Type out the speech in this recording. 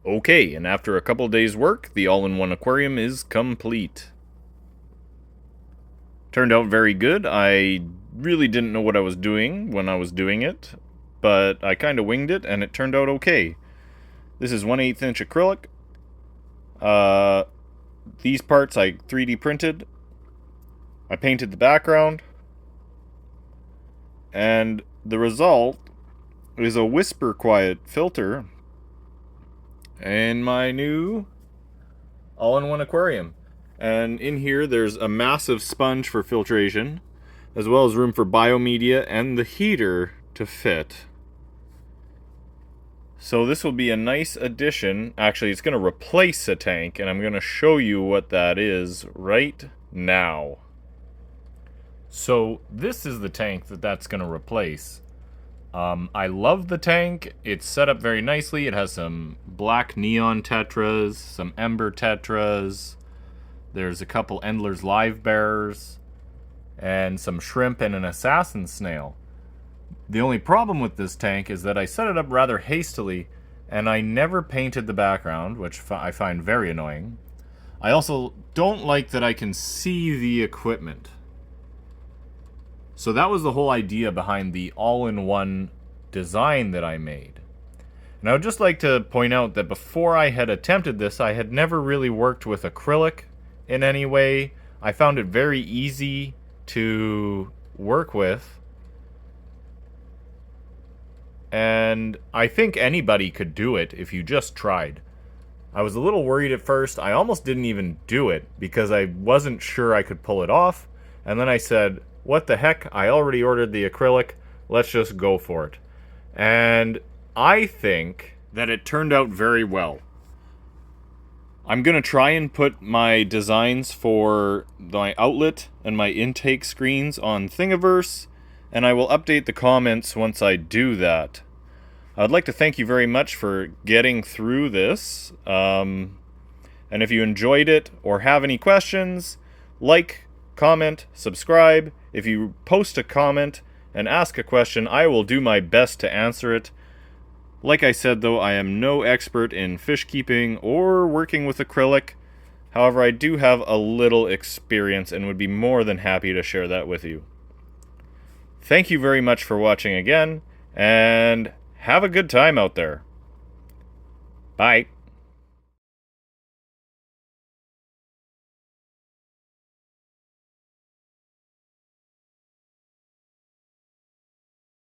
Okay, and after a couple days work, the all-in-one aquarium is complete. Turned out very good. I really didn't know what I was doing when I was doing it, but I kind of winged it and it turned out okay. This is 1/8 inch acrylic. These parts I 3D printed. I painted the background. And the result is a whisper quiet filter and my new all-in-one aquarium. And in here there's a massive sponge for filtration, as well as room for biomedia and the heater to fit. So this will be a nice addition. Actually, it's going to replace a tank, and I'm going to show you what that is right now. So this is the tank that's going to replace. I love the tank. It's set up very nicely. It has some black neon tetras, some ember tetras. There's a couple Endler's live bearers, and some shrimp and an assassin snail. The only problem with this tank is that I set it up rather hastily, and I never painted the background, which I find very annoying. I also don't like that I can see the equipment. So that was the whole idea behind the all-in-one design that I made. And I would just like to point out that before I had attempted this, I had never really worked with acrylic in any way. I found it very easy to work with. And I think anybody could do it if you just tried. I was a little worried at first. I almost didn't even do it because I wasn't sure I could pull it off. And then I said, what the heck? I already ordered the acrylic. Let's just go for it. And I think that it turned out very well. I'm going to try and put my designs for my outlet and my intake screens on Thingiverse, and I will update the comments once I do that. I'd like to thank you very much for getting through this. And if you enjoyed it or have any questions, like, comment, subscribe. If you post a comment and ask a question, I will do my best to answer it. Like I said, though, I am no expert in fish keeping or working with acrylic. However, I do have a little experience and would be more than happy to share that with you. Thank you very much for watching again, and have a good time out there. Bye.